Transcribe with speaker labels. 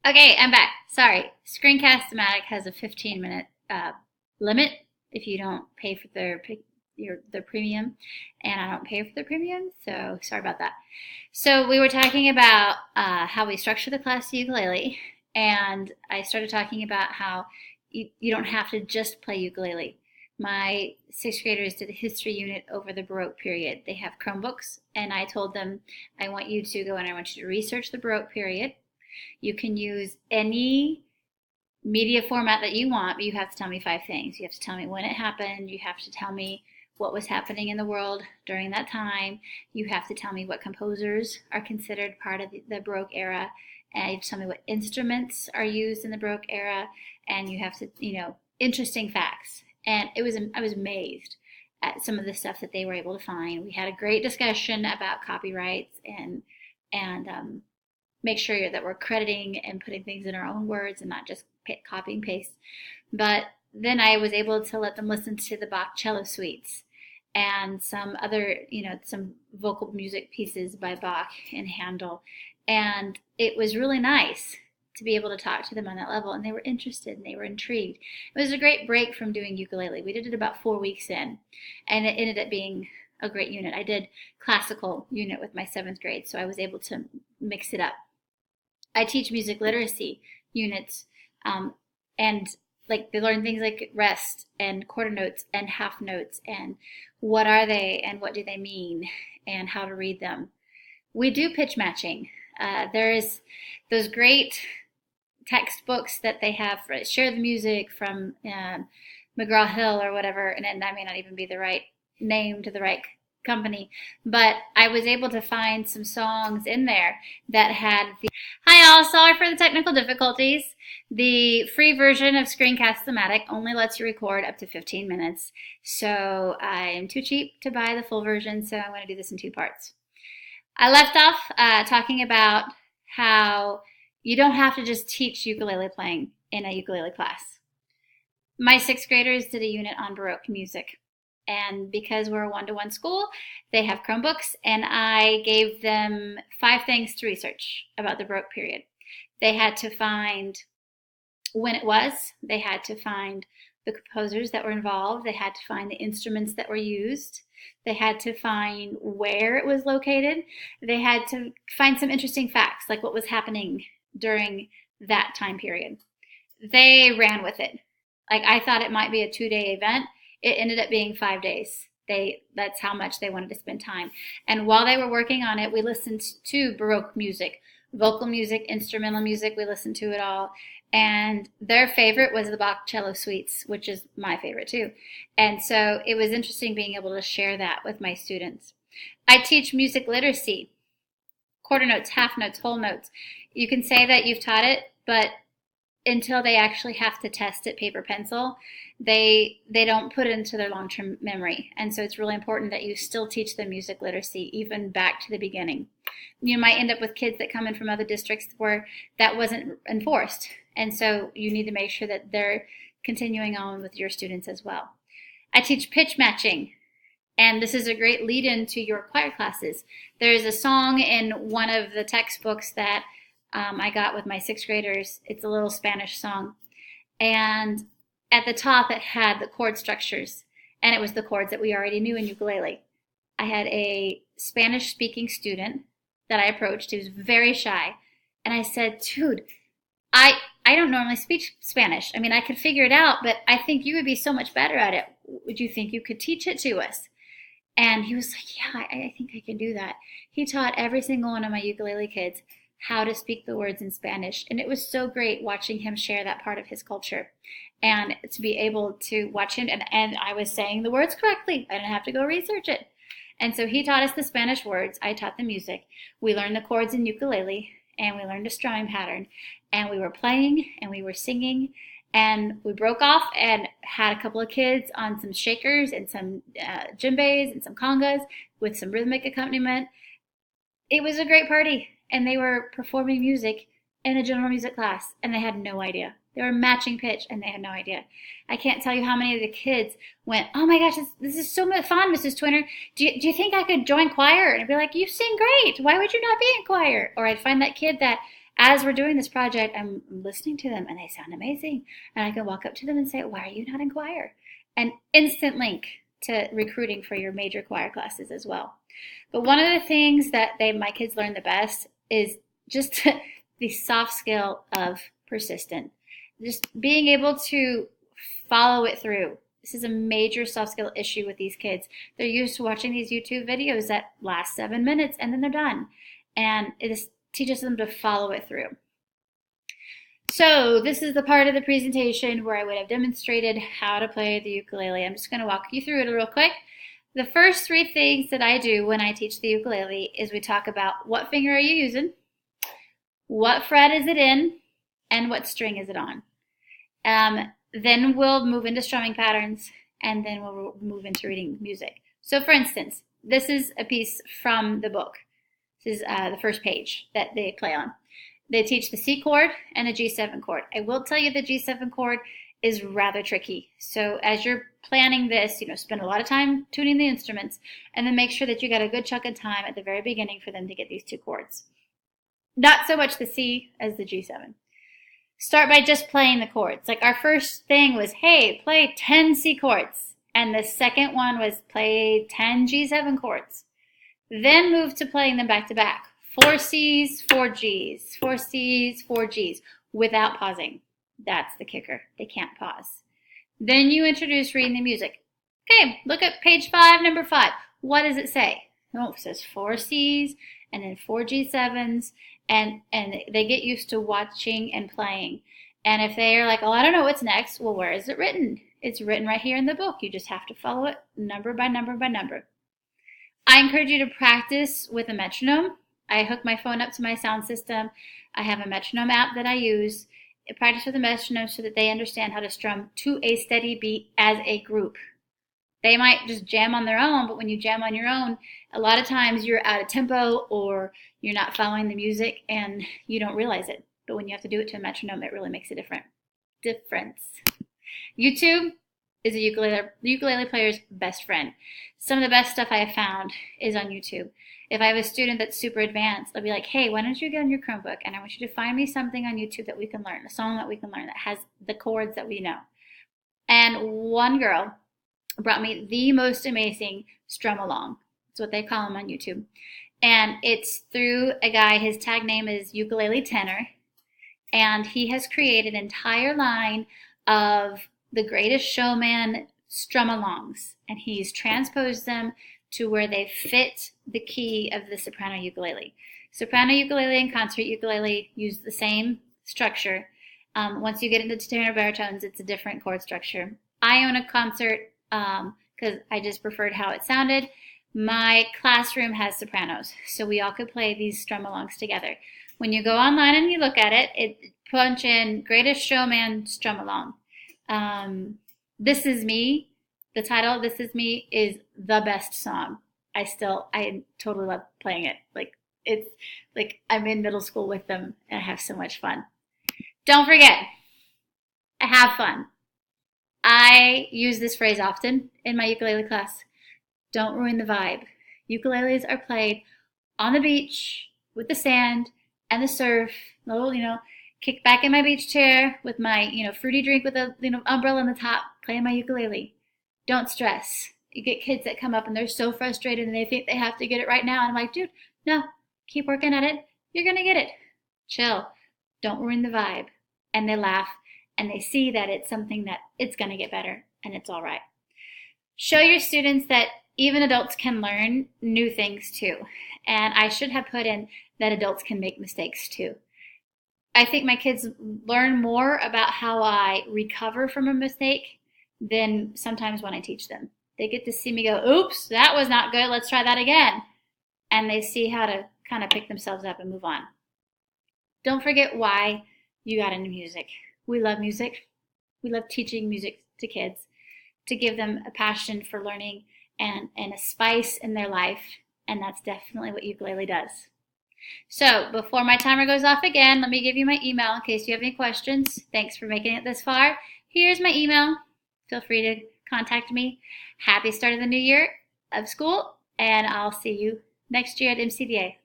Speaker 1: Okay, I'm back. Sorry. Screencast-O-Matic has a 15-minute limit if you don't pay for their premium, and I don't pay for the premium, so sorry about that. So we were talking about how we structure the class ukulele, and I started talking about how you don't have to just play ukulele. My sixth graders did a history unit over the Baroque period. They have Chromebooks, and I told them, I want you to go and I want you to research the Baroque period. You can use any media format that you want, but you have to tell me five things. You have to tell me when it happened. You have to tell me what was happening in the world during that time. You have to tell me what composers are considered part of the Baroque era. And you have to tell me what instruments are used in the Baroque era. And you have to, interesting facts. And I was amazed at some of the stuff that they were able to find. We had a great discussion about copyrights and make sure that we're crediting and putting things in our own words and not just copy and paste. But then I was able to let them listen to the Bach cello suites and some other, some vocal music pieces by Bach and Handel. And it was really nice to be able to talk to them on that level. And they were interested and they were intrigued. It was a great break from doing ukulele. We did it about 4 weeks in, and it ended up being a great unit. I did classical unit with my seventh grade, so I was able to mix it up. I teach music literacy units, and like they learn things like rest and quarter notes and half notes and what are they and what do they mean and how to read them. We do pitch matching. There's those great textbooks that they have for Share the Music from McGraw-Hill or whatever, and that may not even be the right name to the right company, but I was able to find some songs in there that had the Hi all, sorry for the technical difficulties. The free version of Screencast-O-Matic only lets you record up to 15 minutes, so I am too cheap to buy the full version, so I'm going to do this in two parts. I left off talking about how you don't have to just teach ukulele playing in a ukulele class. My sixth graders did a unit on Baroque music. And because we're a one-to-one school, they have Chromebooks, and I gave them 5 things to research about the Baroque period. They had to find when it was. They had to find the composers that were involved. They had to find the instruments that were used. They had to find where it was located. They had to find some interesting facts, like what was happening during that time period. They ran with it. Like I thought it might be a 2-day event. It ended up being 5 days. That's how much they wanted to spend time. And while they were working on it, we listened to Baroque music, vocal music, instrumental music. We listened to it all. And their favorite was the Bach cello suites, which is my favorite too. And so it was interesting being able to share that with my students. I teach music literacy, quarter notes, half notes, whole notes. You can say that you've taught it, but until they actually have to test it paper pencil, they don't put it into their long-term memory. And so it's really important that you still teach them music literacy even back to the beginning. You might end up with kids that come in from other districts where that wasn't enforced, and so you need to make sure that they're continuing on with your students as well. I teach pitch matching, and this is a great lead-in to your choir classes. There's a song in one of the textbooks that I got with my sixth graders. It's a little Spanish song. And at the top, it had the chord structures, and it was the chords that we already knew in ukulele. I had a Spanish-speaking student that I approached. He was very shy. And I said, dude, I don't normally speak Spanish. I mean, I could figure it out, but I think you would be so much better at it. Would you think you could teach it to us? And he was like, yeah, I think I can do that. He taught every single one of my ukulele kids how to speak the words in Spanish. And it was so great watching him share that part of his culture and to be able to watch him. And I was saying the words correctly. I didn't have to go research it. And so he taught us the Spanish words. I taught the music. We learned the chords in ukulele, and we learned a strumming pattern. And we were playing, and we were singing. And we broke off and had a couple of kids on some shakers and some djembes and some congas with some rhythmic accompaniment. It was a great party. And they were performing music in a general music class, and they had no idea. They were matching pitch, and they had no idea. I can't tell you how many of the kids went, oh my gosh, this is so much fun, Mrs. Twinner. Do you think I could join choir? And I'd be like, you sing great. Why would you not be in choir? Or I'd find that kid that as we're doing this project, I'm listening to them and they sound amazing. And I can walk up to them and say, why are you not in choir? An instant link to recruiting for your major choir classes as well. But one of the things that my kids learn the best is just the soft skill of persistent. Just being able to follow it through. This is a major soft skill issue with these kids. They're used to watching these YouTube videos that last 7 minutes and then they're done. And it just teaches them to follow it through. So this is the part of the presentation where I would have demonstrated how to play the ukulele. I'm just going to walk you through it real quick. The first 3 things that I do when I teach the ukulele is we talk about what finger are you using, what fret is it in, and what string is it on. Then we'll move into strumming patterns, and then we'll move into reading music. So for instance, this is a piece from the book. This is the first page that they play on. They teach the C chord and the G7 chord. I will tell you the G7 chord is rather tricky. So as you're planning this, spend a lot of time tuning the instruments, and then make sure that you got a good chunk of time at the very beginning for them to get these 2 chords. Not so much the C as the G7. Start by just playing the chords. Like our first thing was, hey, play 10 C chords. And the second one was play 10 G7 chords. Then move to playing them back to back. 4 C's, 4 G's, 4 C's, 4 G's, without pausing. That's the kicker. They can't pause. Then you introduce reading the music. Okay, look at page 5, number 5. What does it say? Oh, it says 4 C's and then 4 G7s. And they get used to watching and playing. And if they are like, oh, I don't know what's next, well, where is it written? It's written right here in the book. You just have to follow it number by number by number. I encourage you to practice with a metronome. I hook my phone up to my sound system. I have a metronome app that I use. I practice with a metronome so that they understand how to strum to a steady beat as a group. They might just jam on their own, but when you jam on your own, a lot of times you're out of tempo or you're not following the music and you don't realize it. But when you have to do it to a metronome, it really makes a difference. YouTube is a ukulele player's best friend. Some of the best stuff I have found is on YouTube. If I have a student that's super advanced, I'll be like, hey, why don't you get on your Chromebook and I want you to find me something on YouTube that we can learn, a song that we can learn that has the chords that we know. And one girl brought me the most amazing strum along. That's what they call them on YouTube. And it's through a guy, his tag name is Ukulele Tenor, and he has created an entire line of the Greatest Showman strum alongs, and he's transposed them to where they fit the key of the soprano ukulele. Soprano ukulele and concert ukulele use the same structure. Once you get into tenor baritones, it's a different chord structure. I own a concert because I just preferred how it sounded. My classroom has sopranos, so we all could play these strum alongs together. When you go online and you look at it, punch in Greatest Showman strum along. This Is Me, the title of This Is Me is the best song. I totally love playing it. It's like I'm in middle school with them and I have so much fun. Don't forget, have fun. I use this phrase often in my ukulele class. Don't ruin the vibe. Ukuleles are played on the beach with the sand and the surf. Kick back in my beach chair with my, fruity drink with a, umbrella on the top, playing my ukulele. Don't stress. You get kids that come up and they're so frustrated and they think they have to get it right now. And I'm like, dude, no, keep working at it. You're going to get it. Chill. Don't ruin the vibe. And they laugh and they see that it's something that it's going to get better and it's all right. Show your students that even adults can learn new things too. And I should have put in that adults can make mistakes too. I think my kids learn more about how I recover from a mistake than sometimes when I teach them. They get to see me go, oops, that was not good. Let's try that again. And they see how to kind of pick themselves up and move on. Don't forget why you got into music. We love music. We love teaching music to kids to give them a passion for learning and a spice in their life. And that's definitely what ukulele does. So before my timer goes off again, let me give you my email in case you have any questions. Thanks for making it this far. Here's my email. Feel free to contact me. Happy start of the new year of school, and I'll see you next year at MCDA.